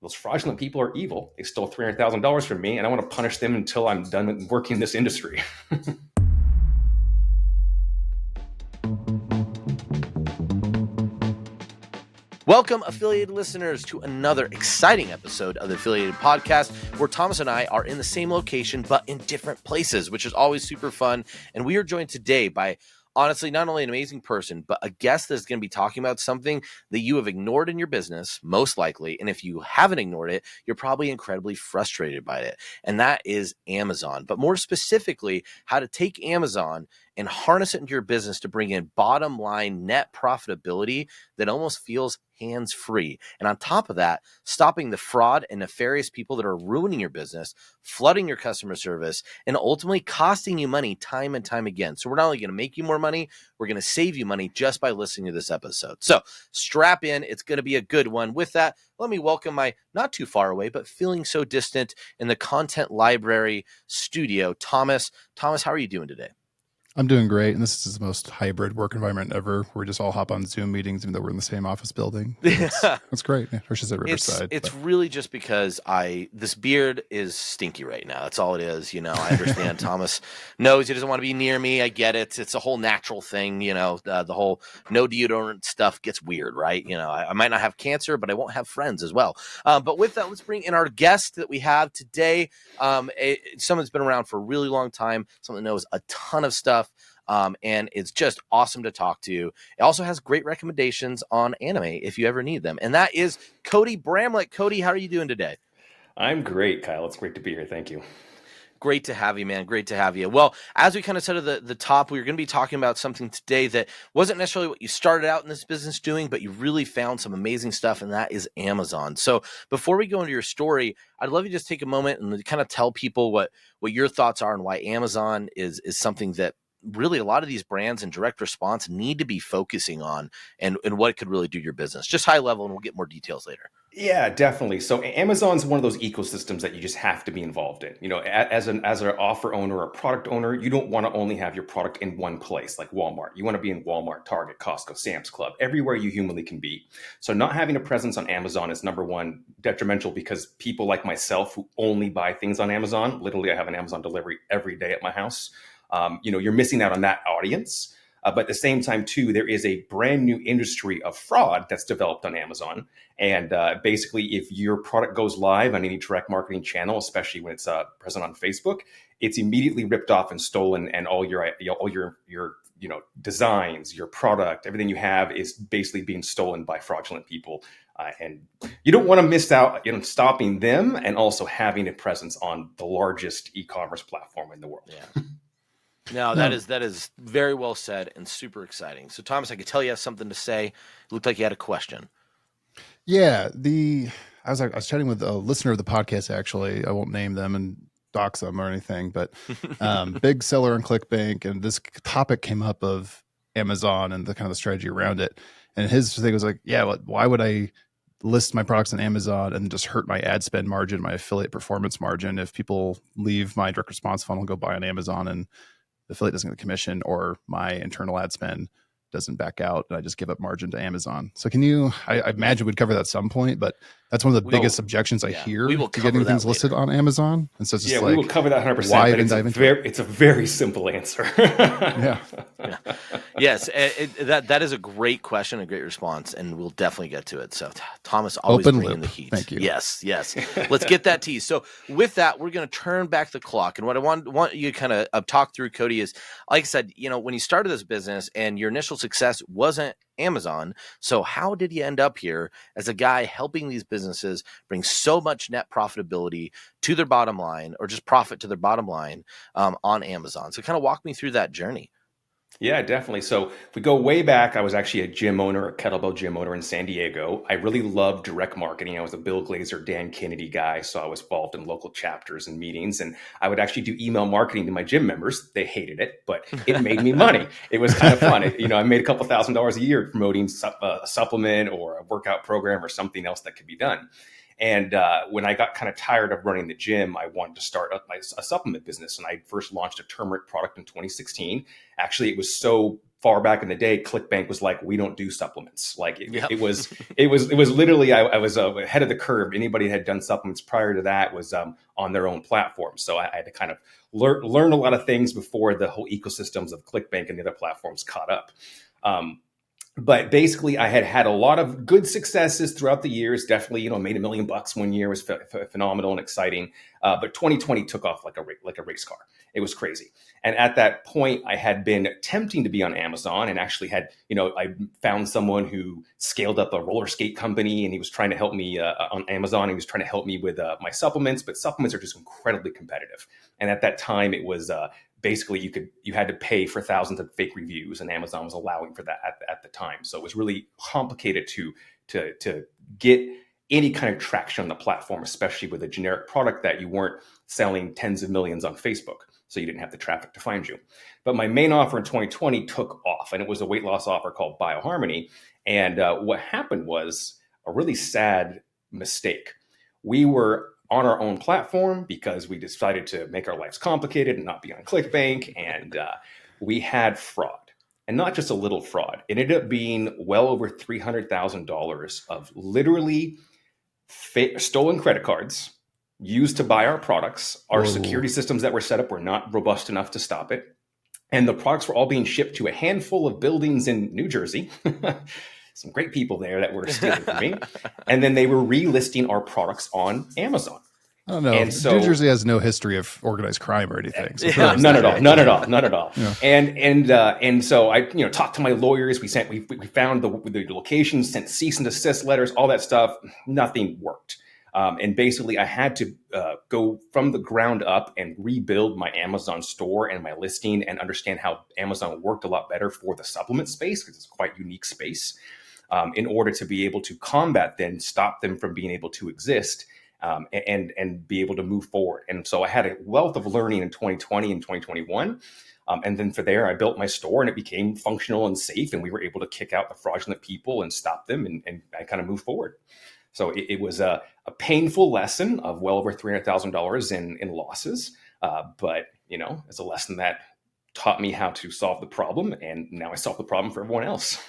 those fraudulent people are evil. They stole $300,000 from me, and I want to punish them until I'm done working in this industry. Welcome, affiliated listeners, to another exciting episode of the Affiliated Podcast, where Thomas and I are in the same location, but in different places, which is always super fun. And we are joined today by, honestly, not only an amazing person, but a guest that's going to be talking about something that you have ignored in your business, most likely. And if you haven't ignored it, you're probably incredibly frustrated by it. And that is Amazon. But more specifically, how to take Amazon and harness it into your business to bring in bottom line net profitability that almost feels hands-free. And on top of that, stopping the fraud and nefarious people that are ruining your business, flooding your customer service, and ultimately costing you money time and time again. So we're not only going to make you more money, we're going to save you money just by listening to this episode. So strap in. It's going to be a good one. With that, let me welcome my not too far away, but feeling so distant in the content library studio, Thomas. Thomas, how are you doing today? I'm doing great, and this is the most hybrid work environment ever. Where we just all hop on Zoom meetings, even though we're in the same office building. That's great. Yeah, Hershey's at Riverside. It's really just because this beard is stinky right now. That's all it is. You know, I understand. Thomas knows he doesn't want to be near me. I get it. It's a whole natural thing. You know, the whole no deodorant stuff gets weird, right? You know, I might not have cancer, but I won't have friends as well. But with that, let's bring in our guest that we have today. Someone that's been around for a really long time. Someone that knows a ton of stuff. And it's just awesome to talk to. It also has great recommendations on anime if you ever need them. And that is Cody Bramlett. Cody, how are you doing today? I'm great, Kyle. It's great to be here. Thank you. Great to have you, man. Great to have you. Well, as we kind of said at the top, we're going to be talking about something today that wasn't necessarily what you started out in this business doing, but you really found some amazing stuff, and that is Amazon. So before we go into your story, I'd love you to just take a moment and kind of tell people what your thoughts are on why Amazon is something that really a lot of these brands in direct response need to be focusing on, and what it could really do to your business. Just high level, and we'll get more details later. Yeah, definitely. So Amazon's one of those ecosystems that you just have to be involved in. You know, as an offer owner or product owner, you don't want to only have your product in one place like Walmart. You want to be in Walmart, Target, Costco, Sam's Club, everywhere you humanly can be. So not having a presence on Amazon is, number one, detrimental, because people like myself who only buy things on Amazon, literally I have an Amazon delivery every day at my house. You're missing out on that audience. But at the same time, too, there is a brand new industry of fraud that's developed on Amazon. And basically, if your product goes live on any direct marketing channel, especially when it's present on Facebook, it's immediately ripped off and stolen, and all your designs, your product, everything you have is basically being stolen by fraudulent people. And you don't want to miss out on stopping them and also having a presence on the largest e-commerce platform in the world. Yeah. No, that is very well said and super exciting. So, Thomas, I could tell you have something to say. It looked like you had a question. Yeah, I was chatting with a listener of the podcast. Actually, I won't name them and dox them or anything, but big seller on ClickBank, and this topic came up of Amazon and the kind of the strategy around it. And his thing was like, yeah, why would I list my products on Amazon and just hurt my ad spend margin, my affiliate performance margin, if people leave my direct response funnel and go buy on Amazon and the affiliate doesn't get the commission, or my internal ad spend doesn't back out and I just give up margin to Amazon. So I imagine we'd cover that at some point, but that's one of the biggest objections I hear to getting things listed on Amazon. And so it's just we will cover that 100%. Why but it's a very simple answer. Yeah. Yes. That is a great question, a great response, and we'll definitely get to it. So Thomas, always bringing the heat. Thank you. Yes. Let's get that tease. So with that, we're going to turn back the clock. And what I want you to kind of talk through, Cody, is, like I said, when you started this business and your initial success wasn't Amazon. So how did you end up here as a guy helping these businesses bring so much net profitability to their bottom line, or just profit to their bottom line on Amazon? So kind of walk me through that journey. Yeah, definitely. So if we go way back, I was actually a gym owner, a kettlebell gym owner in San Diego. I really loved direct marketing. I was a Bill Glazer, Dan Kennedy guy. So I was involved in local chapters and meetings, and I would actually do email marketing to my gym members. They hated it, but it made me money. It was kind of fun. I made a couple $1,000s a year promoting a supplement or a workout program or something else that could be done. And when I got kind of tired of running the gym, I wanted to start a supplement business. And I first launched a turmeric product in 2016. Actually, it was so far back in the day, ClickBank was like, we don't do supplements. Like Yep. it was literally, I was ahead of the curve. Anybody that had done supplements prior to that was on their own platform. So I had to kind of learn a lot of things before the whole ecosystems of ClickBank and the other platforms caught up. But basically, I had a lot of good successes throughout the years. Definitely, made $1 million one year, was phenomenal and exciting. But 2020 took off like a race car. It was crazy. And at that point, I had been attempting to be on Amazon, and actually had, I found someone who scaled up a roller skate company, and he was trying to help me on Amazon. And he was trying to help me with my supplements, but supplements are just incredibly competitive. And at that time, it was basically you had to pay for thousands of fake reviews, and Amazon was allowing for that at the time. So it was really complicated to get any kind of traction on the platform, especially with a generic product that you weren't selling tens of millions on Facebook. So you didn't have the traffic to find you. But my main offer in 2020 took off, and it was a weight loss offer called BioHarmony. And what happened was a really sad mistake. We were on our own platform because we decided to make our lives complicated and not be on ClickBank. And we had fraud, and not just a little fraud. It ended up being well over $300,000 of literally stolen credit cards used to buy our products. Our security systems that were set up were not robust enough to stop it. And the products were all being shipped to a handful of buildings in New Jersey. Some great people there that were stealing from me. And then they were relisting our products on Amazon. I don't know. And so, New Jersey has no history of organized crime or anything. So none at all. Yeah. And so I, talked to my lawyers. We found the locations, sent cease and desist letters, all that stuff. Nothing worked. And basically, I had to go from the ground up and rebuild my Amazon store and my listing, and understand how Amazon worked a lot better for the supplement space, because it's a quite unique space, in order to be able to combat them, stop them from being able to exist, and be able to move forward. And so I had a wealth of learning in 2020 and 2021. And then for there, I built my store, and it became functional and safe, and we were able to kick out the fraudulent people and stop them, and I kind of moved forward. So it was a painful lesson of well over $300,000 in losses. But, it's a lesson that taught me how to solve the problem. And now I solve the problem for everyone else.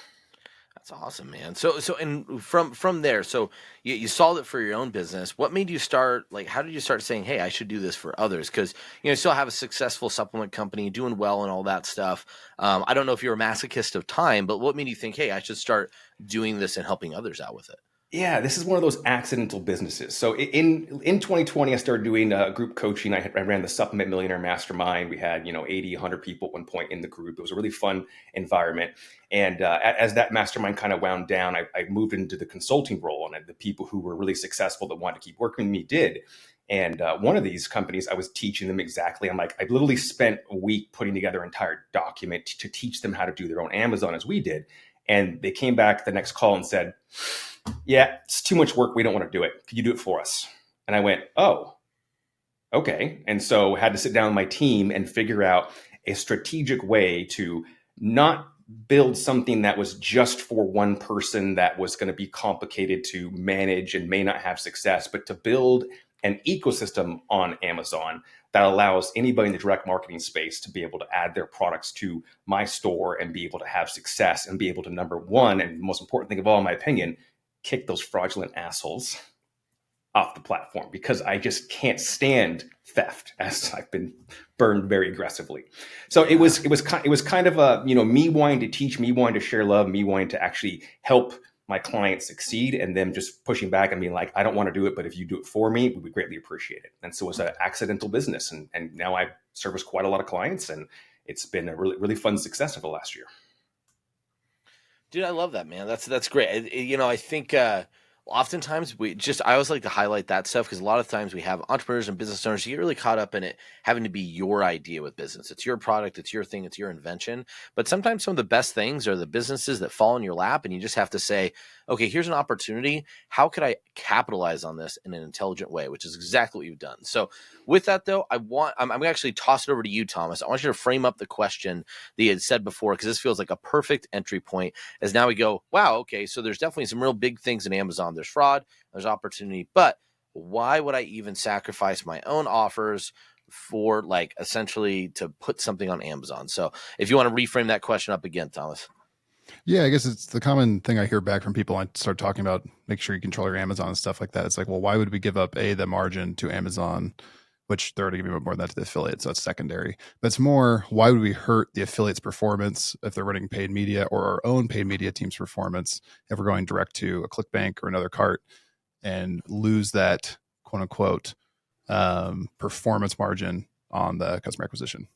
That's awesome, man. So, and from there, so you solved it for your own business. What made you start, how did you start saying, hey, I should do this for others? Because, you still have a successful supplement company, doing well and all that stuff. I don't know if you're a masochist of time, but what made you think, hey, I should start doing this and helping others out with it? Yeah, this is one of those accidental businesses. So in 2020, I started doing group coaching. I ran the Supplement Millionaire Mastermind. We had 80, 100 people at one point in the group. It was a really fun environment. And as that mastermind kind of wound down, I moved into the consulting role, and the people who were really successful that wanted to keep working with me did. And one of these companies, I was teaching them exactly. I literally spent a week putting together an entire document to teach them how to do their own Amazon as we did. And they came back the next call and said, yeah, it's too much work. We don't want to do it. Could you do it for us? And I went, oh, okay. And so I had to sit down with my team and figure out a strategic way to not build something that was just for one person that was going to be complicated to manage and may not have success, but to build an ecosystem on Amazon that allows anybody in the direct marketing space to be able to add their products to my store and be able to have success, and be able to, number one, and the most important thing of all, in my opinion, kick those fraudulent assholes off the platform, because I just can't stand theft, as I've been burned very aggressively. So it was kind of a, me wanting to teach, me wanting to share love, me wanting to actually help my clients succeed, and them just pushing back and being like, I don't want to do it, but if you do it for me, we would greatly appreciate it. And so it was an accidental business. And now I service quite a lot of clients, and it's been a really, really fun success over the last year. Dude, I love that, man. That's great. I think oftentimes I always like to highlight that stuff, because a lot of times we have entrepreneurs and business owners, you get really caught up in it having to be your idea with business. It's your product, it's your thing, it's your invention. But sometimes some of the best things are the businesses that fall in your lap, and you just have to say, okay, here's an opportunity. How could I capitalize on this in an intelligent way? Which is exactly what you've done. So with that, though, I'm going to actually toss it over to you, Thomas. I want you to frame up the question that you had said before, because this feels like a perfect entry point, as now we go, wow, okay, so there's definitely some real big things in Amazon. There's fraud, there's opportunity, but why would I even sacrifice my own offers for like essentially to put something on Amazon? So if you want to reframe that question up again, Thomas. Yeah, I guess it's the common thing I hear back from people. I start talking about make sure you control your Amazon and stuff like that. It's like, well, why would we give up the margin to Amazon, which they're already giving up more than that to the affiliate, so it's secondary. But it's more, why would we hurt the affiliate's performance if they're running paid media, or our own paid media team's performance if we're going direct to a ClickBank or another cart, and lose that quote unquote performance margin on the customer acquisition?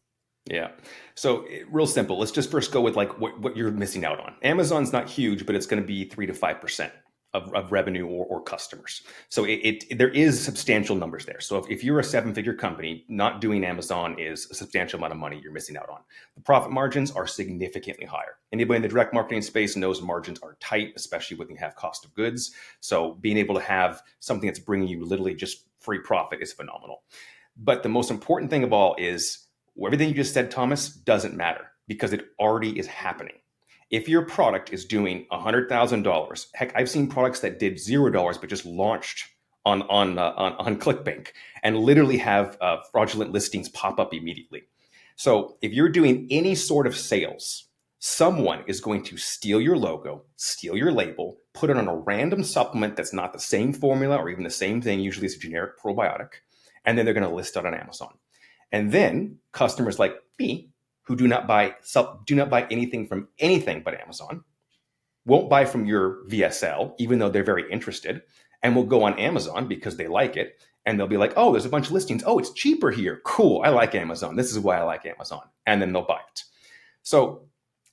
Yeah. So real simple. Let's just first go with like what you're missing out on. Amazon's not huge, but it's going to be 3 to 5% of revenue or customers. So there is substantial numbers there. So if you're a 7-figure company, not doing Amazon is a substantial amount of money you're missing out on. The profit margins are significantly higher. Anybody in the direct marketing space knows margins are tight, especially when you have cost of goods. So being able to have something that's bringing you literally just free profit is phenomenal. But the most important thing of all is, everything you just said, Thomas, doesn't matter because it already is happening. If your product is doing $100,000, heck, I've seen products that did $0 but just launched on ClickBank and literally have fraudulent listings pop up immediately. So if you're doing any sort of sales, someone is going to steal your logo, steal your label, put it on a random supplement that's not the same formula or even the same thing. Usually it's a generic probiotic, and then they're going to list it on Amazon. And then customers like me, who do not buy anything from anything but Amazon, won't buy from your VSL, even though they're very interested, and will go on Amazon because they like it. And they'll be like, oh, there's a bunch of listings. Oh, it's cheaper here. Cool. I like Amazon. This is why I like Amazon. And then they'll buy it. So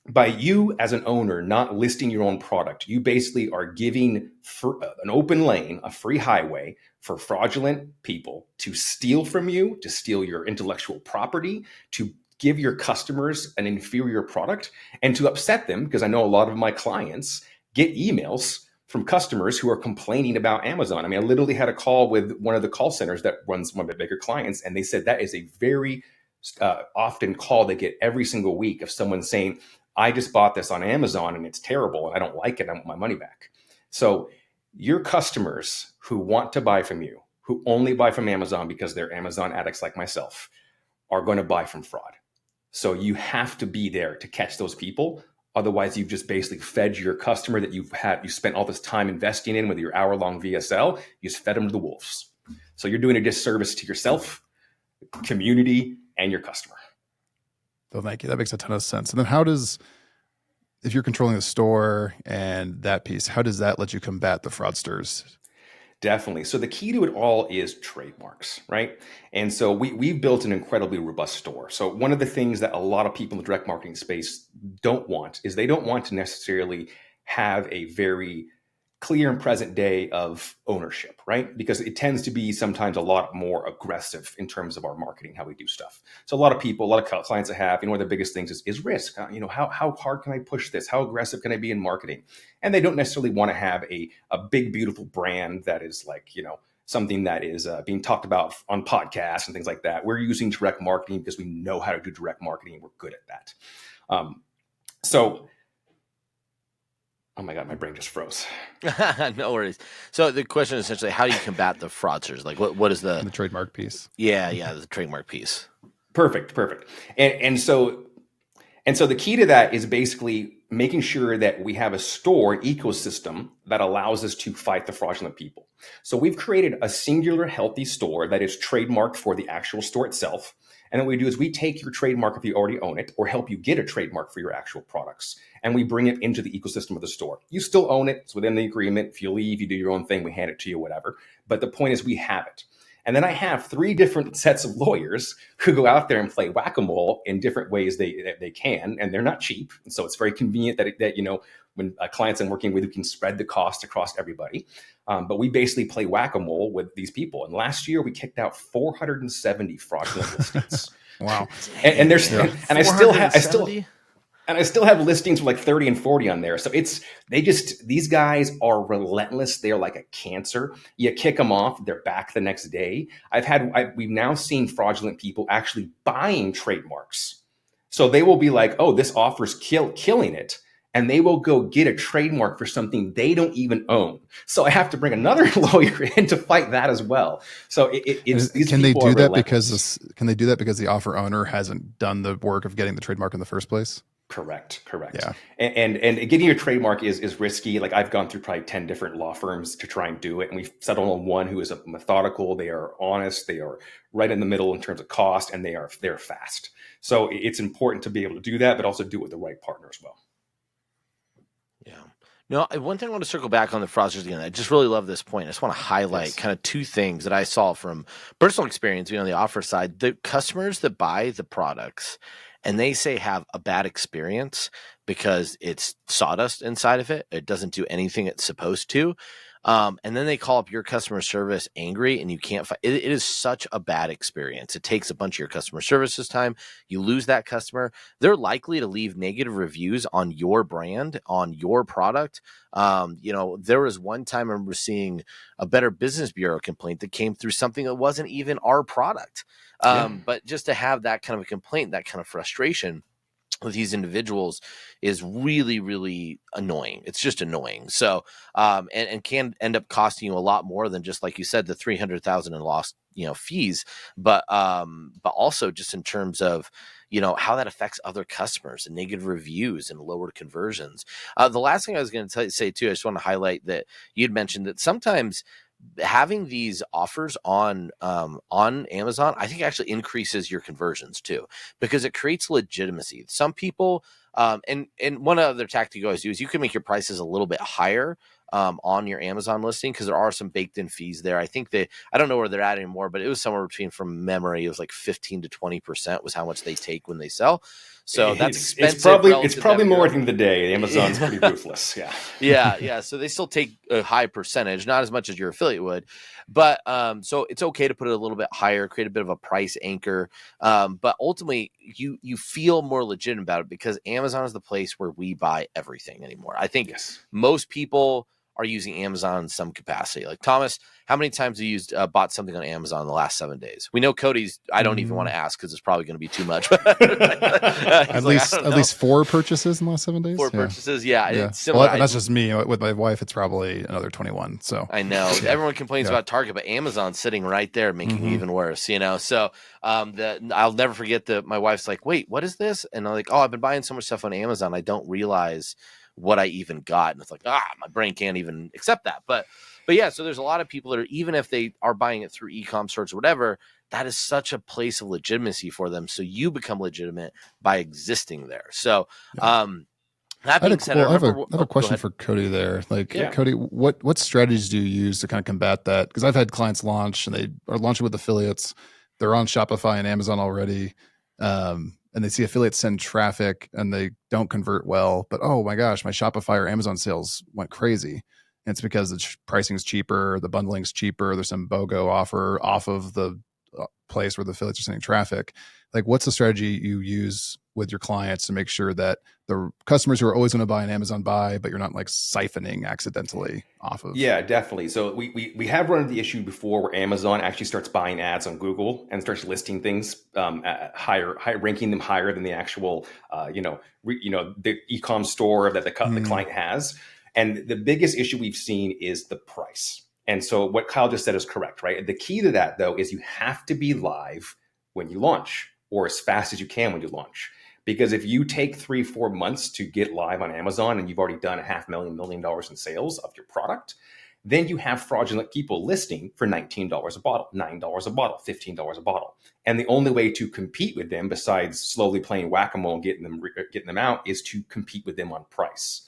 by you as an owner not listing your own product, you basically are giving an open lane, a free highway for fraudulent people to steal from you, to steal your intellectual property, to give your customers an inferior product, and to upset them, because I know a lot of my clients get emails from customers who are complaining about Amazon. I mean, I literally had a call with one of the call centers that runs one of the bigger clients, and they said that is a very often call they get every single week of someone saying, I just bought this on Amazon and it's terrible and I don't like it. I want my money back. So your customers who want to buy from you, who only buy from Amazon because they're Amazon addicts like myself, are going to buy from fraud. So you have to be there to catch those people. Otherwise, you've just basically fed your customer that you spent all this time investing in with your hour-long VSL. You just fed them to the wolves. So you're doing a disservice to yourself, community, and your customer. So thank you. That makes a ton of sense. And then if you're controlling the store and that piece, how does that let you combat the fraudsters? Definitely. So the key to it all is trademarks, right? And so we've built an incredibly robust store. So one of the things that a lot of people in the direct marketing space don't want is they don't want to necessarily have a very clear and present day of ownership, right? Because it tends to be sometimes a lot more aggressive in terms of our marketing, how we do stuff. So a lot of clients I have, one of the biggest things is risk. How hard can I push this? How aggressive can I be in marketing? And they don't necessarily want to have a big, beautiful brand that is like, something that is being talked about on podcasts and things like that. We're using direct marketing because we know how to do direct marketing. We're good at that. Oh my God, my brain just froze. No worries. So the question is essentially, how do you combat the fraudsters? Like what is the trademark piece? Yeah, the trademark piece. Perfect. And so the key to that is basically making sure that we have a store ecosystem that allows us to fight the fraudulent people. So we've created a singular healthy store that is trademarked for the actual store itself. And what we do is we take your trademark if you already own it, or help you get a trademark for your actual products, and we bring it into the ecosystem of the store. You still own it. It's within the agreement. If you leave, you do your own thing, we hand it to you, whatever. But the point is we have it. And then I have 3 different sets of lawyers who go out there and play whack-a-mole in different ways they can, and they're not cheap. And so it's very convenient that when clients I'm working with, we can spread the cost across everybody. But we basically play whack-a-mole with these people. And last year we kicked out 470 fraudulent listings. Wow. And there's and I still have listings with like 30 and 40 on there. So these guys are relentless. They're like a cancer. You kick them off, they're back the next day. We've now seen fraudulent people actually buying trademarks. So they will be like, oh, this offer's killing it. and they will go get a trademark for something they don't even own. So I have to bring another lawyer in to fight that as well. So it's these can they people do are that relentless. can they do that because the offer owner hasn't done the work of getting the trademark in the first place? Correct. Yeah. And getting a trademark is risky. Like I've gone through probably 10 different law firms to try and do it. And we've settled on one who is a methodical, they are honest, they are right in the middle in terms of cost, and they're fast. So it's important to be able to do that, but also do it with the right partner as well. Yeah. No, one thing I want to circle back on the fraudsters again. I just really love this point. I just want to highlight kind of two things that I saw from personal experience, on the offer side. The customers that buy the products and they say have a bad experience because it's sawdust inside of it. It doesn't do anything it's supposed to. And then they call up your customer service angry and you can't find it. It is such a bad experience. It takes a bunch of your customer services time. You lose that customer. They're likely to leave negative reviews on your brand, on your product. There was one time I remember seeing a Better Business Bureau complaint that came through something that wasn't even our product. But just to have that kind of a complaint, that kind of frustration with these individuals is really, really annoying. It's just annoying. So, and can end up costing you a lot more than just, like you said, the 300,000 in lost, fees, but also just in terms of, how that affects other customers and negative reviews and lowered conversions. The last thing I was going to say too, I just want to highlight that you'd mentioned that sometimes having these offers on Amazon, I think actually increases your conversions too, because it creates legitimacy. Some people, and one other tactic you always do is you can make your prices a little bit higher on your Amazon listing, because there are some baked in fees there. I think I don't know where they're at anymore, but it was somewhere between, from memory, it was like 15 to 20% was how much they take when they sell. So that's expensive. It's probably more at the end of the day. Amazon's pretty ruthless. Yeah. Yeah. So they still take a high percentage, not as much as your affiliate would, but so it's okay to put it a little bit higher, create a bit of a price anchor. But ultimately, you feel more legitimate about it because Amazon is the place where we buy everything anymore. I think most people are using Amazon in some capacity. Like Thomas, how many times have you bought something on Amazon in the last 7 days? We know Cody's, I don't even want to ask because it's probably going to be too much. At least 4 purchases in the last 7 days. 4 purchases. Yeah. It's similar. Well, that's just me. With my wife, it's probably another 21. So I know everyone complains about Target, but Amazon's sitting right there making it even worse, So I'll never forget that my wife's like, wait, what is this? And I'm like, oh, I've been buying so much stuff on Amazon. I don't realize what I even got. And it's like, my brain can't even accept that. But yeah, so there's a lot of people that are, even if they are buying it through e-com stores or whatever, that is such a place of legitimacy for them. So you become legitimate by existing there. So, that being said, I have a question for Cody there. Cody, what strategies do you use to kind of combat that? Because I've had clients launch and they are launching with affiliates. They're on Shopify and Amazon already. And they see affiliates send traffic and they don't convert well, but oh my gosh, my Shopify or Amazon sales went crazy. And it's because the pricing is cheaper, the bundling is cheaper, there's some BOGO offer off of the place where the affiliates are sending traffic. Like, what's the strategy you use with your clients to make sure that the customers who are always going to buy an Amazon buy, but you're not like siphoning accidentally off of? Yeah, definitely. So we have run into the issue before where Amazon actually starts buying ads on Google and starts listing things higher, ranking them higher than the actual, the e-com store that the client has. And the biggest issue we've seen is the price. And so what Kyle just said is correct, right? The key to that, though, is you have to be live when you launch, or as fast as you can when you launch. Because if you take 3-4 months to get live on Amazon and you've already done $500,000 million in sales of your product, then you have fraudulent people listing for $19 a bottle, $9 a bottle, $15 a bottle. And the only way to compete with them, besides slowly playing whack-a-mole and getting them out, is to compete with them on price.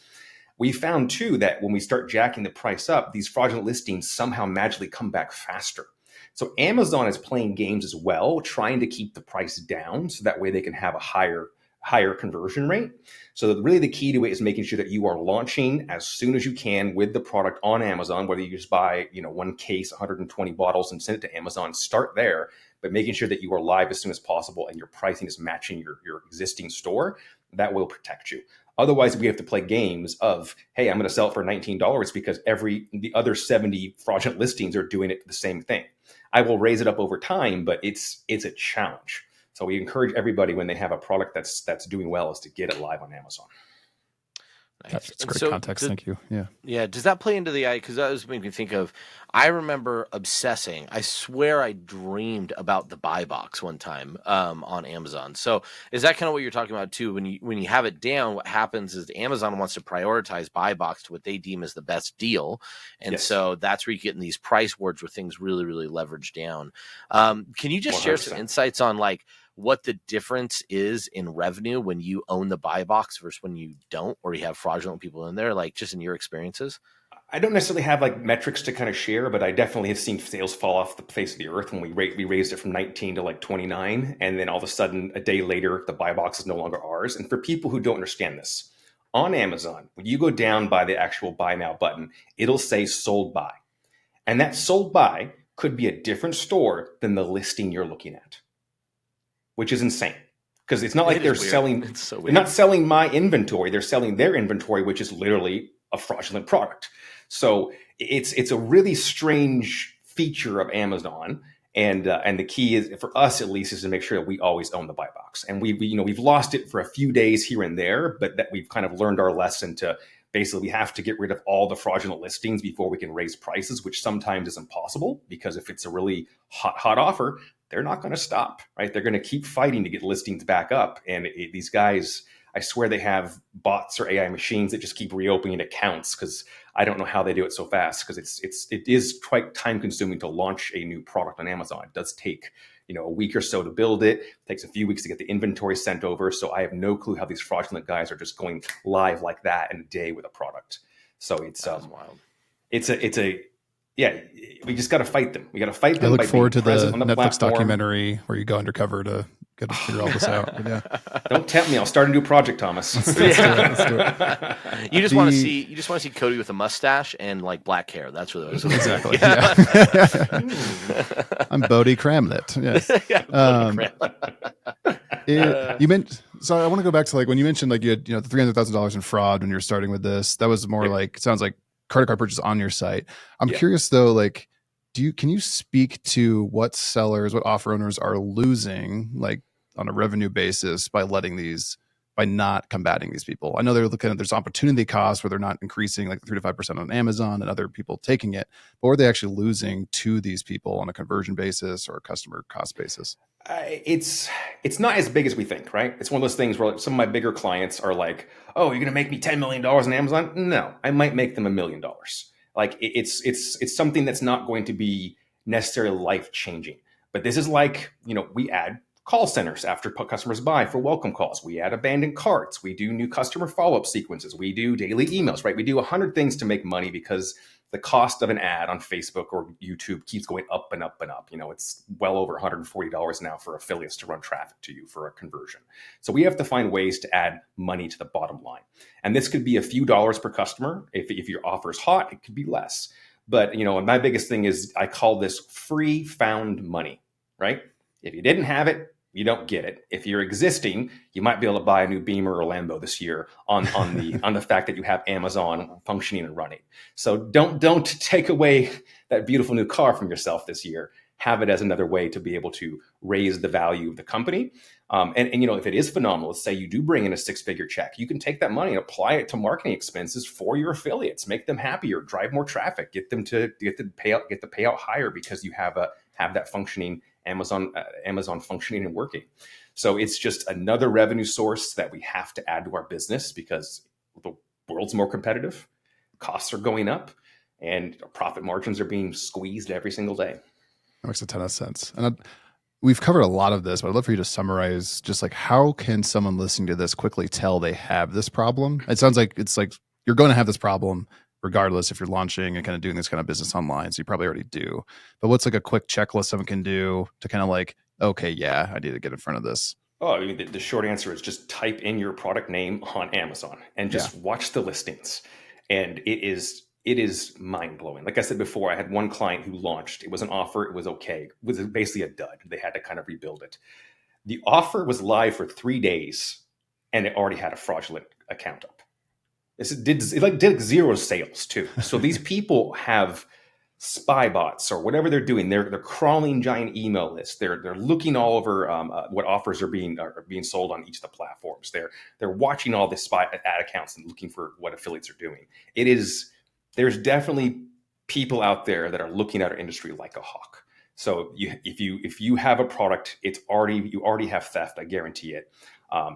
We found too that when we start jacking the price up, these fraudulent listings somehow magically come back faster. So Amazon is playing games as well, trying to keep the price down so that way they can have a higher conversion rate. So really the key to it is making sure that you are launching as soon as you can with the product on Amazon, whether you just buy, one case, 120 bottles and send it to Amazon, start there, but making sure that you are live as soon as possible and your pricing is matching your existing store. That will protect you. Otherwise, we have to play games of, hey, I'm going to sell it for $19 because the other 70 fraudulent listings are doing it for the same thing. I will raise it up over time, but it's a challenge. So we encourage everybody when they have a product that's doing well is to get it live on Amazon. Nice. That's And great so, context. Thank you. Yeah. yeah, does that play into the eye? Because that was making me think of. I remember obsessing. I swear I dreamed about the buy box one time on Amazon. So is that kind of what you're talking about too? When you have it down, what happens is Amazon wants to prioritize buy box to what they deem as the best deal, and Yes. so that's where you get in these price wars where things really really leverage down. Can you just share some 100%. insights on like what the difference is in revenue when you own the buy box versus when you don't, or you have fraudulent people in there, like just in your experiences? I don't necessarily have like metrics to kind of share, but I definitely have seen sales fall off the face of the earth when we raised it from 19 to like 29. And then all of a sudden, a day later, the buy box is no longer ours. And for people who don't understand this, on Amazon, when you go down by the actual buy now button, it'll say sold by. And that sold by could be a different store than the listing you're looking at, which is insane. Because it's not like they're selling, It's so they're weird. not selling my inventory, they're selling their inventory, which is literally a fraudulent product. So it's a really strange feature of Amazon, and the key is for us at least is to make sure that we always own the buy box. And we've lost it for a few days here and there, but that we've kind of learned our lesson to basically we have to get rid of all the fraudulent listings before we can raise prices, which sometimes is impossible because if it's a really hot offer, they're not going to stop, right? They're going to keep fighting to get listings back up, and these guys. I swear they have bots or AI machines that just keep reopening accounts because I don't know how they do it so fast because it is quite time consuming to launch a new product on Amazon. It does take a week or so to build it. It takes a few weeks to get the inventory sent over. So I have no clue how these fraudulent guys are just going live like that in a day with a product. So it's Wild. it's a yeah, we just got to fight them. We got to fight them. I look by forward to being the present on the Netflix platform. documentary where you go undercover to get to figure all this out. But yeah. Don't tempt me. I'll start a new project, Thomas. Let's do it. You just want to see Cody with a mustache and like black hair. That's what it was. Exactly. Yeah. I'm Cody Bramlett. Yes. You meant so. I want to go back to like when you mentioned like you had the $300,000 in fraud when you were starting with this. That was more like it sounds like credit card purchase on your site. I'm curious though, like can you speak to what sellers, what offer owners are losing like on a revenue basis by not combating these people? I know they're looking at there's opportunity costs where they're not increasing like 3 to 5% on Amazon and other people taking it, but are they actually losing to these people on a conversion basis or a customer cost basis? It's not as big as we think, right? It's one of those things where some of my bigger clients are like, "Oh, you're going to make me $10 million on Amazon?" No, I might make them $1 million. Like it's something that's not going to be necessarily life changing. But this is like we add call centers after customers buy for welcome calls. We add abandoned carts. We do new customer follow-up sequences. We do daily emails, right? We do 100 things to make money because the cost of an ad on Facebook or YouTube keeps going up and up and up. It's well over $140 now for affiliates to run traffic to you for a conversion. So we have to find ways to add money to the bottom line. And this could be a few dollars per customer. If your offer is hot, it could be less. But, my biggest thing is I call this free found money, right? If you didn't have it, you don't get it. If you're existing, you might be able to buy a new Beamer or Lambo this year on the fact that you have Amazon functioning and running. So don't take away that beautiful new car from yourself this year. Have it as another way to be able to raise the value of the company. And if it is phenomenal, let's say you do bring in a 6-figure check, you can take that money and apply it to marketing expenses for your affiliates, make them happier, drive more traffic, get the payout higher because you have that functioning Amazon functioning and working. So it's just another revenue source that we have to add to our business because the world's more competitive, costs are going up, and profit margins are being squeezed every single day. That makes a ton of sense. And we've covered a lot of this, but I'd love for you to summarize just like how can someone listening to this quickly tell they have this problem? It sounds like it's like you're going to have this problem regardless if you're launching and kind of doing this kind of business online. So you probably already do. But what's like a quick checklist someone can do to kind of like, okay, yeah, I need to get in front of this? Oh, I mean, the short answer is just type in your product name on Amazon and just watch the listings. And it is mind-blowing. Like I said before, I had one client who launched. It was an offer. It was okay. It was basically a dud. They had to kind of rebuild it. The offer was live for 3 days, and it already had a fraudulent account up. It did 0 sales too. So these people have spy bots or whatever they're doing. They're crawling giant email lists. They're looking all over what offers are being sold on each of the platforms. They're watching all the spy ad accounts and looking for what affiliates are doing. There's definitely people out there that are looking at our industry like a hawk. So if you have a product, you already have theft. I guarantee it.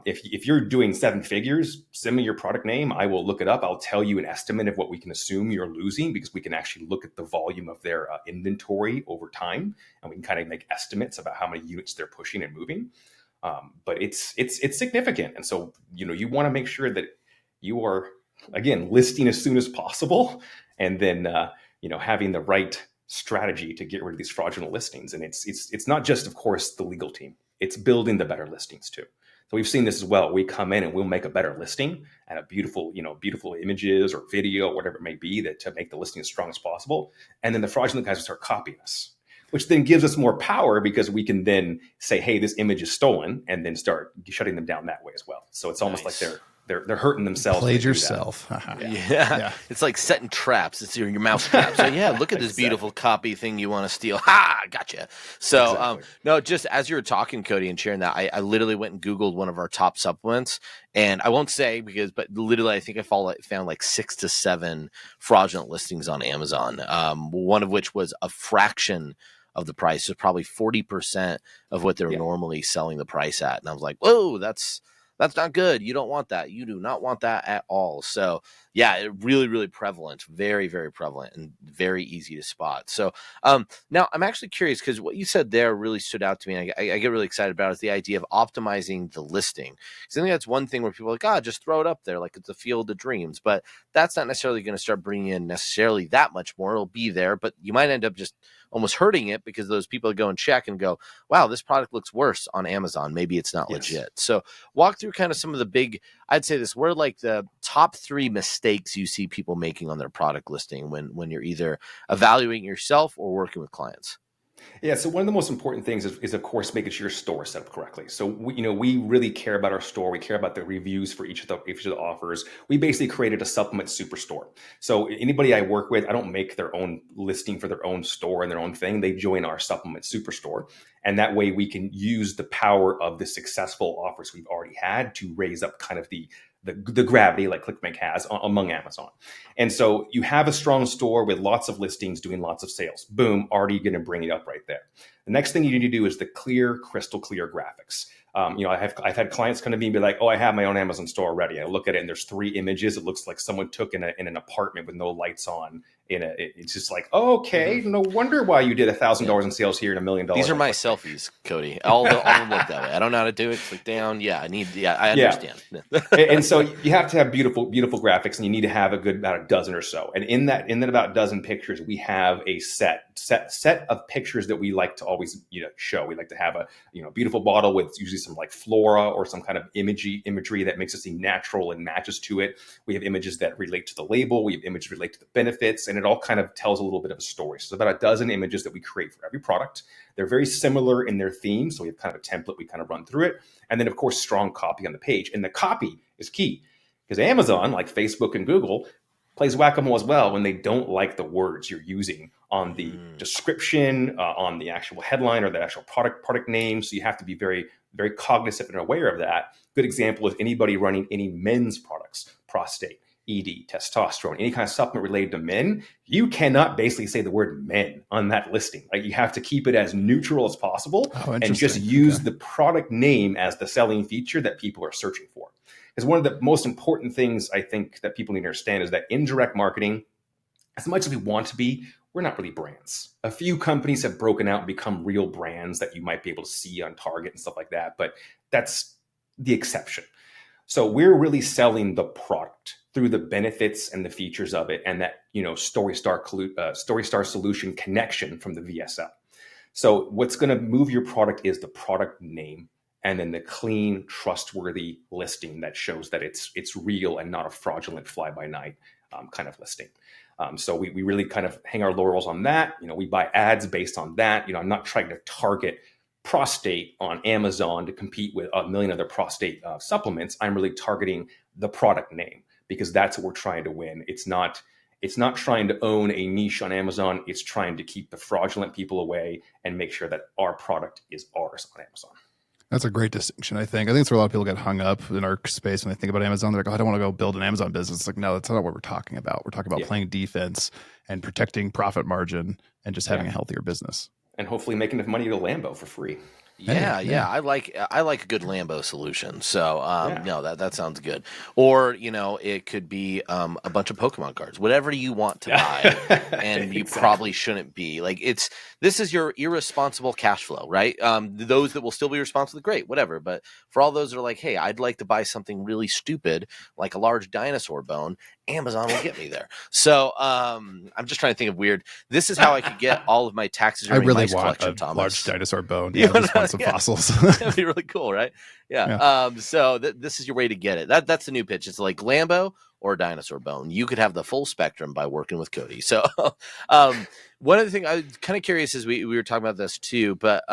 If you're doing 7 figures, send me your product name. I will look it up. I'll tell you an estimate of what we can assume you're losing, because we can actually look at the volume of their inventory over time, and we can kind of make estimates about how many units they're pushing and moving. But it's significant, and so you want to make sure that you are, again, listing as soon as possible, and then having the right strategy to get rid of these fraudulent listings. And it's not just, of course, the legal team. It's building the better listings too. So we've seen this as well. We come in and we'll make a better listing and a beautiful images or video, whatever it may be, to make the listing as strong as possible. And then the fraudulent guys will start copying us, which then gives us more power, because we can then say, hey, this image is stolen, and then start shutting them down that way as well. So it's almost like they're hurting themselves. Played yourself. Yeah. It's like setting traps. It's your mouse trap. So yeah, look at this beautiful copy thing you want to steal. Ha! Gotcha. So Exactly. no, just as you were talking, Cody, and sharing that, I literally went and Googled one of our top supplements, and I won't say but literally I think I found like 6 to 7 fraudulent listings on Amazon. One of which was a fraction of the price, so probably 40% of what they're normally selling the price at. And I was like, whoa, that's not good. You don't want that. You do not want that at all. So yeah, it really, really prevalent, very, very prevalent, and very easy to spot. So now I'm actually curious, because what you said there really stood out to me. And I get really excited about is the idea of optimizing the listing. Because I think that's one thing where people are like, just throw it up there like it's a field of dreams. But that's not necessarily going to start bringing in necessarily that much more. It'll be there, but you might end up just almost hurting it, because those people go and check and go, wow, this product looks worse on Amazon. Maybe it's not legit. So walk through kind of some of the big, I'd say this, where like the top 3 mistakes you see people making on their product listing when you're either evaluating yourself or working with clients. Yeah, so one of the most important things is of course, making sure your store is set up correctly. So we really care about our store. We care about the reviews for each of the offers. We basically created a supplement superstore. So anybody I work with, I don't make their own listing for their own store and their own thing. They join our supplement superstore, and that way we can use the power of the successful offers we've already had to raise up kind of the gravity like ClickBank has among Amazon. And so you have a strong store with lots of listings doing lots of sales. Boom, already going to bring it up right there. The next thing you need to do is the crystal clear graphics. I've had clients come to me and be like, oh, I have my own Amazon store already. I look at it and there's 3 images. It looks like someone took in an apartment with no lights on. It's just like, oh, okay, no wonder why you did $1,000 in sales here and $1 million. These are my selfies, Cody. All of them look that way. I don't know how to do it. Click down. Yeah, I understand. And so you have to have beautiful graphics, and you need to have about a dozen or so. And in that about dozen pictures, we have a set of pictures that we like to always show. We like to have a beautiful bottle with usually some like flora or some kind of imagery that makes it seem natural and matches to it. We have images that relate to the label. We have images relate to the benefits, and it all kind of tells a little bit of a story. So about a dozen images that we create for every product. They're very similar in their theme, so we have kind of a template. We kind of run through it, and then of course strong copy on the page. And the copy is key, because Amazon, like Facebook and Google, plays whack-a-mole as well when they don't like the words you're using on the description, on the actual headline or the actual product name. So you have to be very, very cognizant and aware of that. Good example is anybody running any men's products, prostate, ED, testosterone, any kind of supplement related to men. You cannot basically say the word men on that listing. Like, you have to keep it as neutral as possible and just use the product name as the selling feature that people are searching for. Because one of the most important things I think that people need to understand is that indirect marketing, as much as we want to be, we're not really brands. A few companies have broken out and become real brands that you might be able to see on Target and stuff like that, but that's the exception. So we're really selling the product through the benefits and the features of it, and that Storystar solution connection from the VSL. So what's going to move your product is the product name, and then the clean, trustworthy listing that shows that it's real and not a fraudulent fly-by-night kind of listing. So we really kind of hang our laurels on that. We buy ads based on that. I'm not trying to target prostate on Amazon to compete with a million other prostate supplements. I'm really targeting the product name, because that's what we're trying to win. It's not It's not trying to own a niche on Amazon. It's trying to keep the fraudulent people away and make sure that our product is ours on Amazon. That's a great distinction, I think. I think it's where a lot of people get hung up in our space when they think about Amazon. They're like, oh, I don't want to go build an Amazon business. It's like, no, that's not what we're talking about. We're talking about playing defense and protecting profit margin and just having a healthier business. And hopefully making enough money to Lambo for free. Yeah. I like a good Lambo solution. So no, that sounds good. Or it could be a bunch of Pokemon cards, whatever you want to buy, and you probably shouldn't be like this is your irresponsible cash flow, right? Those that will still be responsible, great, whatever. But for all those that are like, hey, I'd like to buy something really stupid like a large dinosaur bone, Amazon will get me there. So I'm just trying to think of weird. This is how I could get all of my taxes. I really want collection, a Thomas. Large dinosaur bone. Yeah, just want some fossils. That'd be really cool, right? Yeah. So this is your way to get it. That's the new pitch. It's like Lambo or dinosaur bone. You could have the full spectrum by working with Cody. So one of the things I was kind of curious is we were talking about this too, but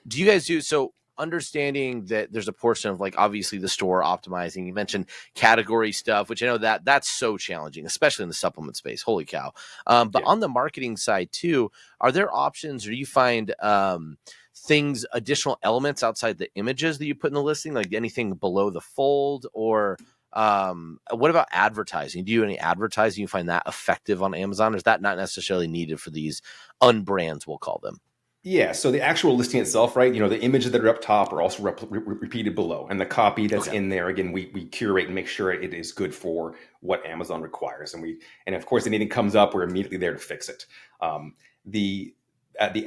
do you guys do so? Understanding that there's a portion of like obviously the store optimizing. You mentioned category stuff, which I know that's so challenging, especially in the supplement space. Holy cow! But on the marketing side too, are there options, or do you find things, additional elements outside the images that you put in the listing, like anything below the fold, or what about advertising? Do you do any advertising? You find that effective on Amazon, or is that not necessarily needed for these unbrands, we'll call them? Yeah, so the actual listing itself, right? The images that are up top are also repeated below, and the copy that's in there, again, we curate and make sure it is good for what Amazon requires, and of course, anything comes up, we're immediately there to fix it. The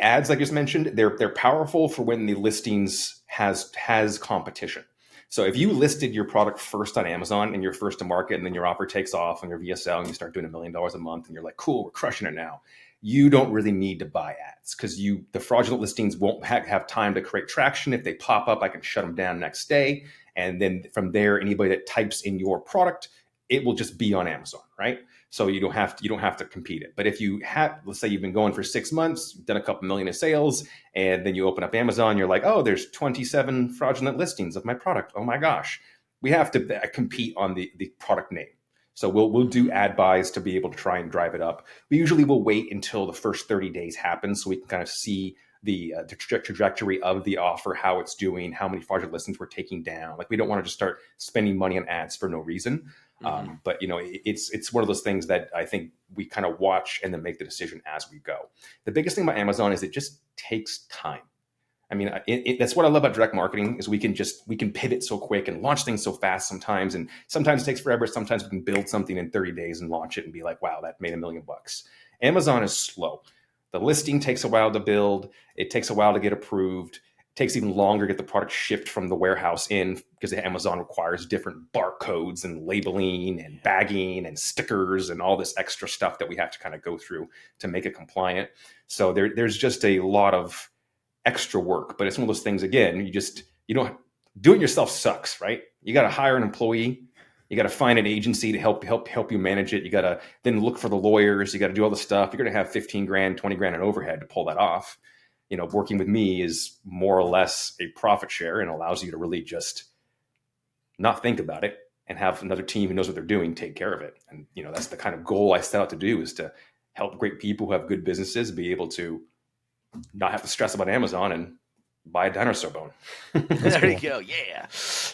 ads I just mentioned, they're powerful for when the listings has competition. So if you listed your product first on Amazon and you're first to market, and then your offer takes off on your VSL and you start doing $1 million a month, and you're like, cool, we're crushing it now. You don't really need to buy ads because the fraudulent listings won't have time to create traction. If they pop up, I can shut them down next day. And then from there, anybody that types in your product, it will just be on Amazon, right? So you don't have to compete it. But if you have, let's say you've been going for 6 months, done a couple million in sales, and then you open up Amazon, you're like, oh, there's 27 fraudulent listings of my product. Oh my gosh. We have to compete on the product name. So we'll do ad buys to be able to try and drive it up. We usually will wait until the first 30 days happen so we can kind of see the trajectory of the offer, how it's doing, how many fraudulent listings we're taking down. Like we don't want to just start spending money on ads for no reason. But it's one of those things that I think we kind of watch and then make the decision as we go. The biggest thing about Amazon is it just takes time. I mean, that's what I love about direct marketing is we can pivot so quick and launch things so fast sometimes. And sometimes it takes forever. Sometimes we can build something in 30 days and launch it and be like, wow, that made $1 million. Amazon is slow. The listing takes a while to build. It takes a while to get approved. It takes even longer to get the product shipped from the warehouse in because Amazon requires different barcodes and labeling and bagging and stickers and all this extra stuff that we have to kind of go through to make it compliant. So there's just a lot of extra work, but it's one of those things, again, you don't doing it yourself sucks, right? You got to hire an employee. You got to find an agency to help you manage it. You got to then look for the lawyers. You got to do all the stuff. You're going to have 15 grand, 20 grand in overhead to pull that off. Working with me is more or less a profit share and allows you to really just not think about it and have another team who knows what they're doing take care of it. And, that's the kind of goal I set out to do, is to help great people who have good businesses be able to not have to stress about Amazon and buy a dinosaur bone. There you go. Yeah.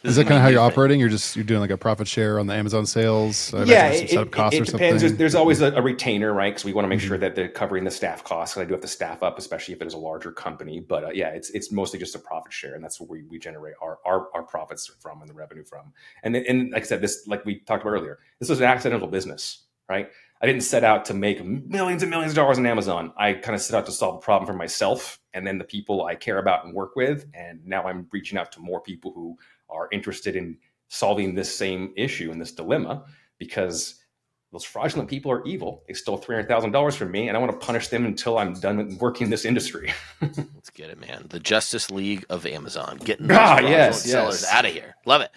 Is that kind of how you're operating? You're doing like a profit share on the Amazon sales? It depends. There's always a retainer, right? Because we want to make sure that they're covering the staff costs. I do have to staff up, especially if it is a larger company. But it's mostly just a profit share, and that's where we generate our profits from and the revenue from. And like I said, this, like we talked about earlier, this was an accidental business, right? I didn't set out to make millions and millions of dollars on Amazon. I kind of set out to solve a problem for myself and then the people I care about and work with. And now I'm reaching out to more people who are interested in solving this same issue and this dilemma, because those fraudulent people are evil. They stole $300,000 from me, and I want to punish them until I'm done with working in this industry. Let's get it, man. The Justice League of Amazon, getting those fraudulent sellers out of here. Love it.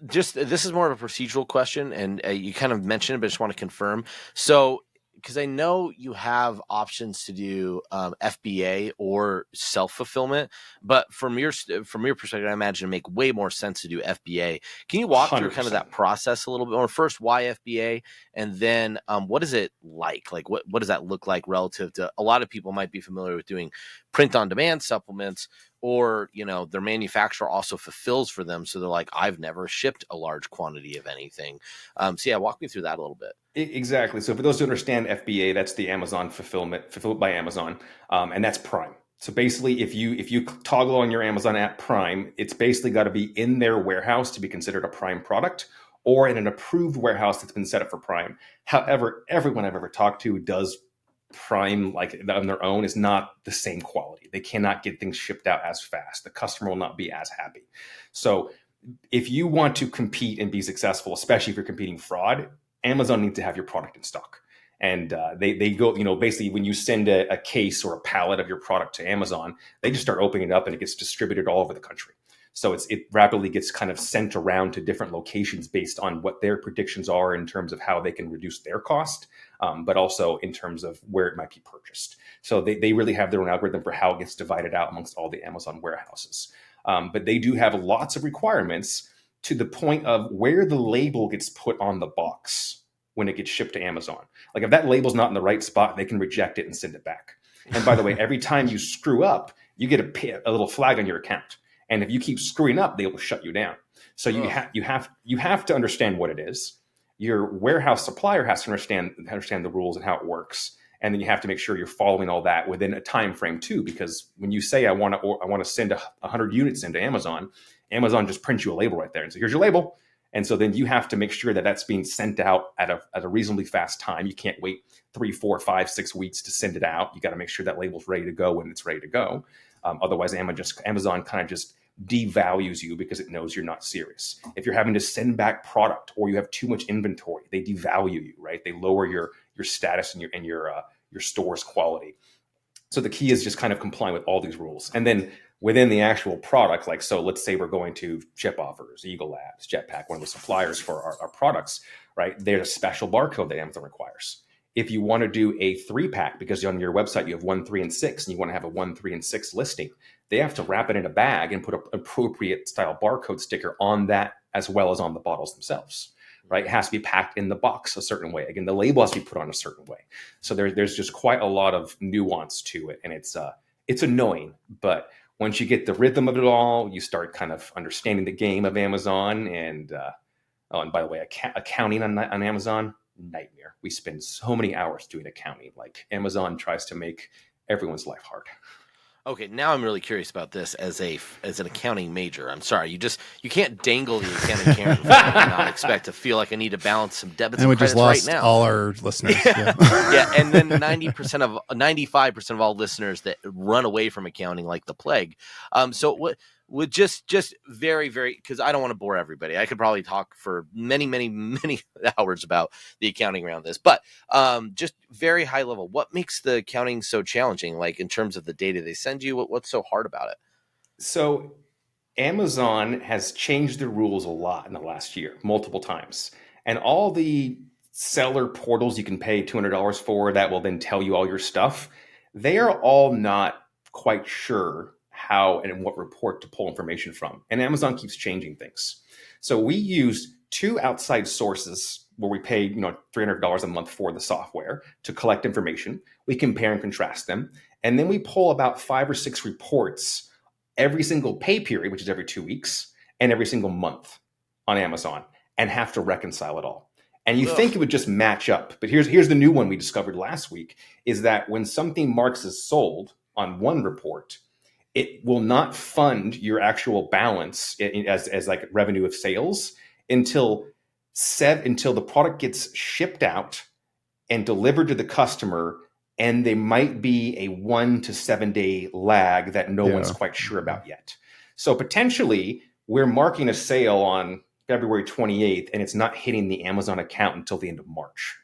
This is more of a procedural question, and you kind of mentioned it, but I just want to confirm. So because I know you have options to do FBA or self fulfillment, but from your perspective, I imagine it make way more sense to do FBA. Can you walk through kind of 100%. that process a little bit more? First, why FBA, and then what is it like? Like what does that look like relative to a lot of people might be familiar with doing print on demand supplements, or their manufacturer also fulfills for them, so they're like, I've never shipped a large quantity of anything. So yeah, walk me through that a little bit. Exactly. So for those who understand FBA, that's the Amazon fulfilled by Amazon, and that's Prime. So basically, if you toggle on your Amazon app Prime, it's basically got to be in their warehouse to be considered a Prime product, or in an approved warehouse that's been set up for Prime. However, everyone I've ever talked to who does Prime like on their own is not the same quality. They cannot get things shipped out as fast. The customer will not be as happy. So if you want to compete and be successful, especially if you're competing fraud, Amazon needs to have your product in stock. And they go, basically when you send a case or a pallet of your product to Amazon, they just start opening it up and it gets distributed all over the country. So it rapidly gets kind of sent around to different locations based on what their predictions are in terms of how they can reduce their cost, but also in terms of where it might be purchased. So they really have their own algorithm for how it gets divided out amongst all the Amazon warehouses. But they do have lots of requirements to the point of where the label gets put on the box when it gets shipped to Amazon. Like if that label's not in the right spot, they can reject it and send it back. And by the way, every time you screw up, you get a little flag on your account. And if you keep screwing up, they will shut you down. So you have to understand what it is. Your warehouse supplier has to understand the rules and how it works. And then you have to make sure you're following all that within a time frame too, because when you say I want to send 100 units into Amazon, Amazon just prints you a label right there and so here's your label. And so then you have to make sure that that's being sent out at a reasonably fast time. You can't wait 3, 4, 5, 6 weeks to send it out. You got to make sure that label's ready to go when it's ready to go. Otherwise, Amazon kind of just devalues you because it knows you're not serious. If you're having to send back product or you have too much inventory, they devalue you, right? They lower your status and your store's quality. So the key is just kind of complying with all these rules. And then within the actual product, like, so let's say we're going to Chip Offers, Eagle Labs, Jetpack, one of the suppliers for our products, right? There's a special barcode that Amazon requires. If you want to do a 3-pack, because on your website you have 1, 3, and 6, and you want to have a 1, 3, and 6 listing, they have to wrap it in a bag and put an appropriate style barcode sticker on that as well as on the bottles themselves, right? It has to be packed in the box a certain way. Again, the label has to be put on a certain way. So there's just quite a lot of nuance to it, and it's annoying, but once you get the rhythm of it all, you start kind of understanding the game of Amazon. And and by the way, accounting on Amazon, nightmare. We spend so many hours doing accounting. Like Amazon tries to make everyone's life hard. Okay, now I'm really curious about this as an accounting major. I'm sorry, you can't dangle the accounting Karen and not expect to feel like I need to balance some debits and credits right now. And we just lost all our listeners. Yeah, yeah, and then 95% of all listeners that run away from accounting like the plague. So what would just very, very, because I don't want to bore everybody. I could probably talk for many, many, many hours about the accounting around this, but just very high level, what makes the accounting so challenging? Like in terms of the data they send you, what's so hard about it? So Amazon has changed the rules a lot in the last year, multiple times. And all the seller portals you can pay $200 for that will then tell you all your stuff, they are all not quite sure how and what report to pull information from. And Amazon keeps changing things. So we use 2 outside sources where we pay $300 a month for the software to collect information. We compare and contrast them. And then we pull about 5 or 6 reports every single pay period, which is every 2 weeks, and every single month on Amazon, and have to reconcile it all. And you think it would just match up. But here's the new one we discovered last week, is that when something marks as sold on one report, it will not fund your actual balance as like revenue of sales until the product gets shipped out and delivered to the customer. And there might be a 1 to 7 day lag that no one's quite sure about yet. So potentially we're marking a sale on February 28th and it's not hitting the Amazon account until the end of March.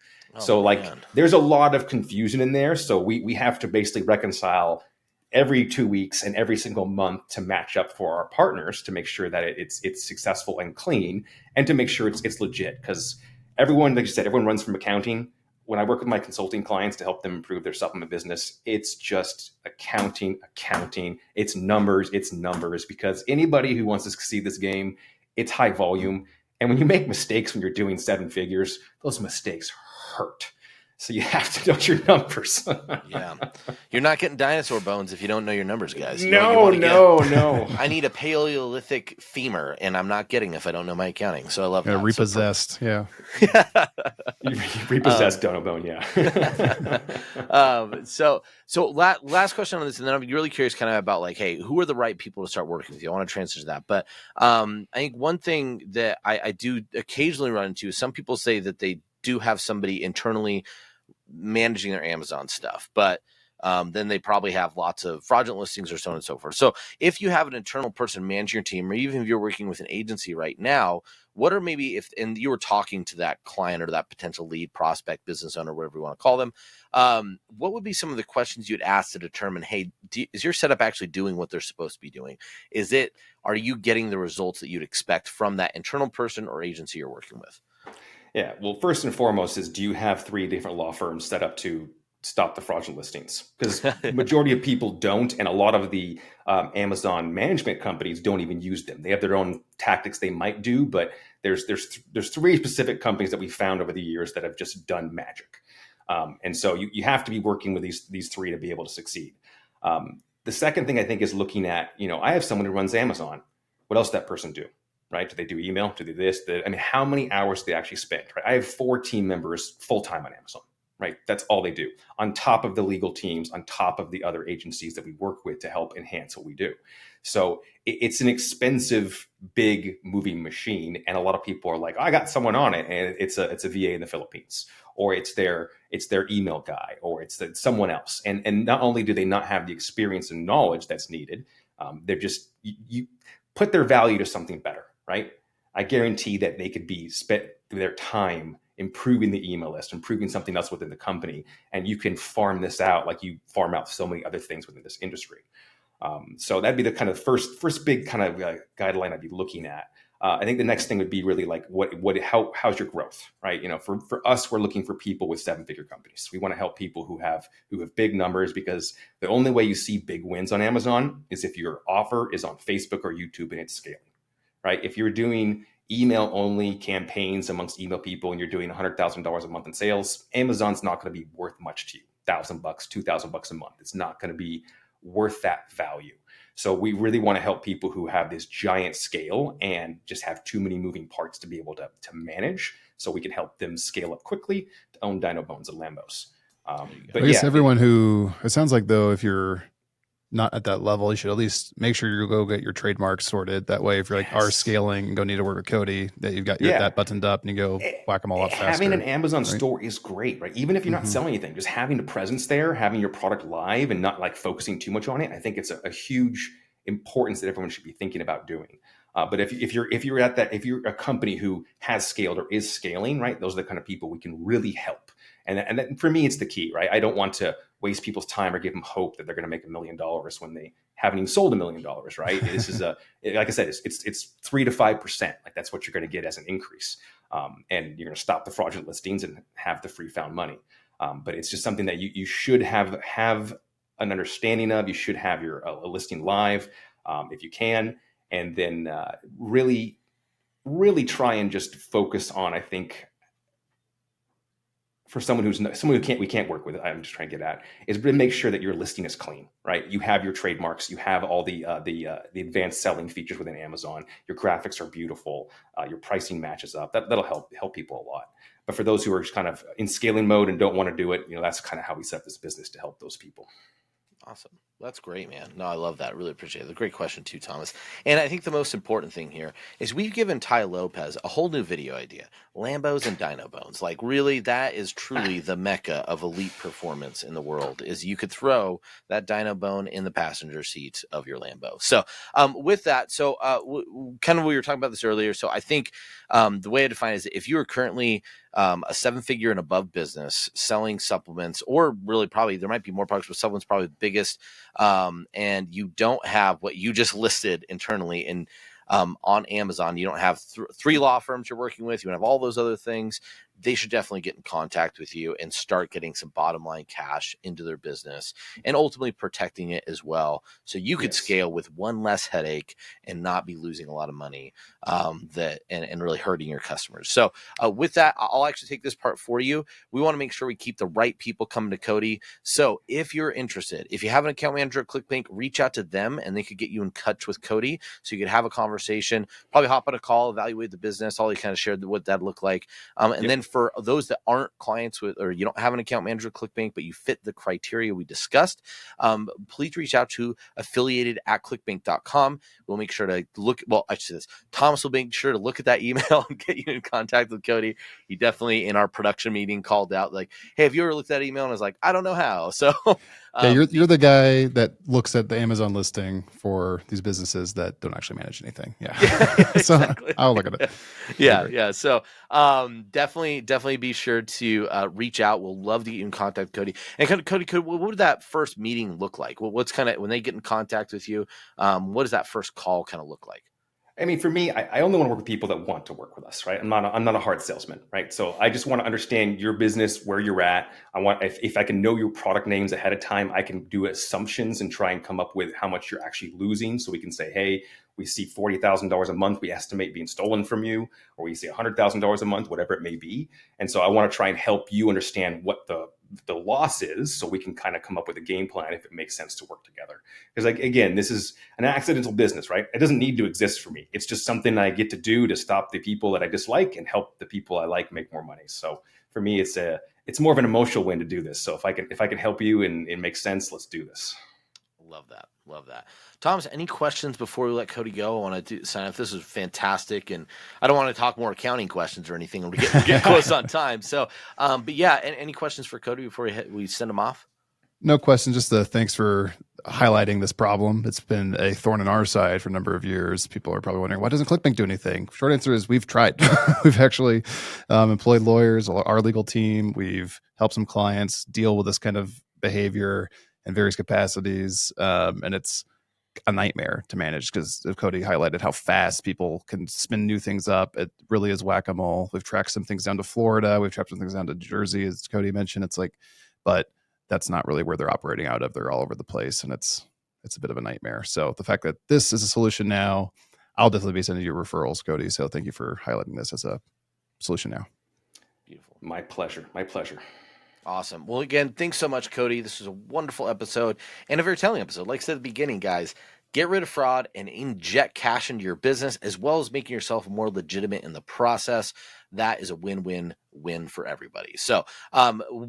There's a lot of confusion in there. So we have to basically reconcile every 2 weeks and every single month to match up for our partners to make sure that it's successful and clean, and to make sure it's legit. Because everyone, like you said, everyone runs from accounting. when I work with my consulting clients to help them improve their supplement business, it's just accounting. It's numbers, because anybody who wants to succeed this game, it's high volume. And when you make mistakes when you're doing 7 figures, those mistakes hurt. So you have to know your numbers. Yeah. You're not getting dinosaur bones if you don't know your numbers, guys. No. I need a Paleolithic femur, and I'm not getting if I don't know my accounting. So I love that. Repossessed. Yeah. Repossessed dono bone. Yeah. So last question on this, and then I'm really curious kind of about like, hey, who are the right people to start working with you? I want to transition to that. But I think one thing that I do occasionally run into is some people say that they do have somebody internally managing their Amazon stuff, but then they probably have lots of fraudulent listings or so on and so forth. So if you have an internal person managing your team, or even if you're working with an agency right now, what are maybe and you were talking to that client or that potential lead, prospect, business owner, whatever you want to call them, what would be some of the questions you'd ask to determine, hey, is your setup actually doing what they're supposed to be doing? Are you getting the results that you'd expect from that internal person or agency you're working with? Yeah. Well, first and foremost is, do you have 3 different law firms set up to stop the fraudulent listings? Because the majority of people don't. And a lot of the Amazon management companies don't even use them. They have their own tactics they might do, but there's 3 specific companies that we found over the years that have just done magic. And so you have to be working with these 3 to be able to succeed. The second thing I think is looking at, I have someone who runs Amazon. What else does that person do? Right? Do they do email? Do they do this? How many hours do they actually spend? Right? I have 4 team members full-time on Amazon. Right? That's all they do, on top of the legal teams, on top of the other agencies that we work with to help enhance what we do. So it's an expensive, big moving machine. And a lot of people are like, I got someone on it, and it's a VA in the Philippines, or it's their email guy, or it's someone else. And not only do they not have the experience and knowledge that's needed, they're just, you put their value to something better, right? I guarantee that they could be spent their time improving the email list, improving something else within the company. And you can farm this out like you farm out so many other things within this industry. So that'd be the kind of first big kind of guideline I'd be looking at. I think the next thing would be really like, how's your growth, right? For us, we're looking for people with 7-figure companies. We want to help people who have big numbers, because the only way you see big wins on Amazon is if your offer is on Facebook or YouTube and it's scaling, right? If you're doing email only campaigns amongst email people and you're doing $100,000 a month in sales, Amazon's not going to be worth much to you. $1,000, $2,000 a month. It's not going to be worth that value. So we really want to help people who have this giant scale and just have too many moving parts to be able to manage, so we can help them scale up quickly to own Dino Bones and Lambos. But I guess everyone who, it sounds like though, if you're not at that level, you should at least make sure you go get your trademarks sorted. That way, if you're like are scaling and go need to work with Cody, that you've got that buttoned up and you go whack them all up faster. Having an Amazon store is great, right? Even if you're not selling anything, just having the presence there, having your product live and not like focusing too much on it, I think it's a huge importance that everyone should be thinking about doing. But if you're a company who has scaled or is scaling, right, those are the kind of people we can really help. And that, for me, it's the key, right? I don't want to waste people's time or give them hope that they're going to make $1 million when they haven't even sold $1 million, right? This is like I said, it's 3 to 5%. Like that's what you're going to get as an increase. And you're going to stop the fraudulent listings and have the free found money. But it's just something that you should have an understanding of. You should have your a listing live if you can, and then really, really try and just focus on, I think, for someone who we can't work with, I'm just trying to get at, is to make sure that your listing is clean, right? You have your trademarks, you have all the advanced selling features within Amazon. Your graphics are beautiful. Your pricing matches up. That'll help people a lot. But for those who are just kind of in scaling mode and don't want to do it, that's kind of how we set this business to help those people. Awesome. That's great, man. No, I love that. Really appreciate it. A great question too, Thomas. And I think the most important thing here is we've given Ty Lopez a whole new video idea, Lambos and Dino Bones. Like really, that is truly the mecca of elite performance in the world, is you could throw that Dino Bone in the passenger seat of your Lambo. So with that, kind of we were talking about this earlier. So I think the way I define it is if you are currently a 7-figure and above business selling supplements, or really probably there might be more products, but supplements probably the biggest, and you don't have what you just listed internally in on Amazon, you don't have 3 law firms you're working with, you don't have all those other things, they should definitely get in contact with you and start getting some bottom line cash into their business and ultimately protecting it as well. So you could scale with one less headache and not be losing a lot of money and really hurting your customers. So with that, I'll actually take this part for you. We want to make sure we keep the right people coming to Cody. So if you're interested, if you have an account manager at ClickBank, reach out to them and they could get you in touch with Cody so you could have a conversation, probably hop on a call, evaluate the business, all you kind of shared what that looked like. And then for those that aren't clients with, or you don't have an account manager at ClickBank, but you fit the criteria we discussed, please reach out to affiliated@clickbank.com. We'll make sure to look, well, I should say this, Thomas will make sure to look at that email and get you in contact with Cody. He definitely in our production meeting called out like, hey, have you ever looked at that email? And I was like, I don't know how. So yeah, you're the guy that looks at the Amazon listing for these businesses that don't actually manage anything. Yeah. So exactly. I'll look at it. Yeah. So definitely be sure to reach out. We'll love to get you in contact with Cody. And Cody, what would that first meeting look like? What's kind of when they get in contact with you? What does that first call kind of look like? I mean, for me, I only want to work with people that want to work with us, right? I'm not a hard salesman, right? So I just want to understand your business, where you're at. I want, if I can know your product names ahead of time, I can do assumptions and try and come up with how much you're actually losing. So we can say, hey, we see $40,000 a month we estimate being stolen from you, or we see $100,000 a month, whatever it may be. And so I want to try and help you understand what the loss is, so we can kind of come up with a game plan if it makes sense to work together. Because like, again, this is an accidental business, right? It doesn't need to exist for me. It's just something I get to do to stop the people that I dislike and help the people I like make more money. So for me, it's more of an emotional win to do this. So if I can help you and it makes sense, let's do this. Love that. Thomas, any questions before we let Cody go? I want to sign off. This was fantastic. And I don't want to talk more accounting questions or anything. We're getting close on time. So, but yeah, any questions for Cody before we send him off? No question. Just thanks for highlighting this problem. It's been a thorn in our side for a number of years. People are probably wondering, why doesn't ClickBank do anything? Short answer is we've tried. We've actually employed lawyers, our legal team. We've helped some clients deal with this kind of behavior in various capacities. And it's a nightmare to manage because Cody highlighted how fast people can spin new things up. It really is whack-a-mole. We've tracked some things down to Florida. We've tracked some things down to Jersey, as Cody mentioned. It's like, but that's not really where they're operating out of. They're all over the place, and it's a bit of a nightmare. So the fact that this is a solution now, I'll definitely be sending you referrals, Cody. So thank you for highlighting this as a solution now. Beautiful. My pleasure. Awesome. Well, again, thanks so much, Cody. This was a wonderful episode and a very telling episode. Like I said at the beginning, guys, get rid of fraud and inject cash into your business, as well as making yourself more legitimate in the process. That is a win-win-win for everybody. So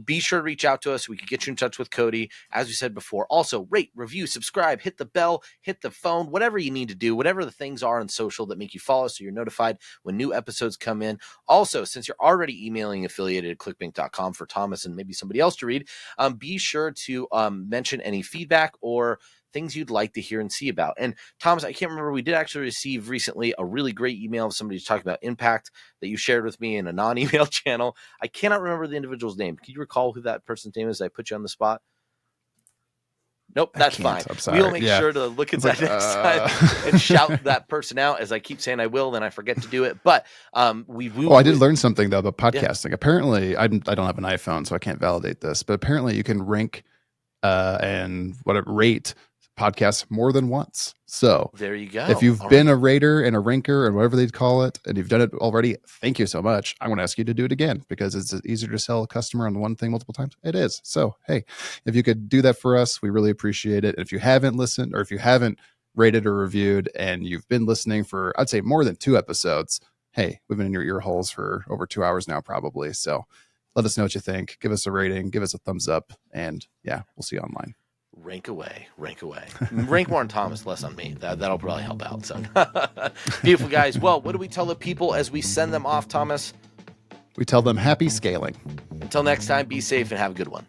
be sure to reach out to us. We can get you in touch with Cody. As we said before, also rate, review, subscribe, hit the bell, hit the phone, whatever you need to do, whatever the things are on social that make you follow so you're notified when new episodes come in. Also, since you're already emailing affiliated at clickbank.com for Thomas and maybe somebody else to read, be sure to mention any feedback or things you'd like to hear and see about. And Thomas, I can't remember, we did actually receive recently a really great email of somebody talking about impact that you shared with me in a non-email channel. I cannot remember the individual's name. Can you recall who that person's name is? Did I put you on the spot? Nope, that's fine. We'll make sure to look at that next time and shout that person out, as I keep saying I will, then I forget to do it. But we will. Oh, I did learn something though about podcasting. Yeah. Apparently, I don't have an iPhone, so I can't validate this. But apparently, you can rank and rate podcasts more than once. So there you go. If you've been a rater and a ranker and whatever they'd call it, and you've done it already, thank you so much. I want to ask you to do it again because it's easier to sell a customer on one thing multiple times. It is. So, hey, if you could do that for us, we really appreciate it. And if you haven't listened or if you haven't rated or reviewed and you've been listening for, I'd say more than 2 episodes, hey, we've been in your ear holes for over 2 hours now, probably. So let us know what you think. Give us a rating, give us a thumbs up, and yeah, we'll see you online. Rank away. Rank more on Thomas, less on me. That'll probably help out. So beautiful, guys. Well, what do we tell the people as we send them off, Thomas? We tell them happy scaling. Until next time, be safe and have a good one.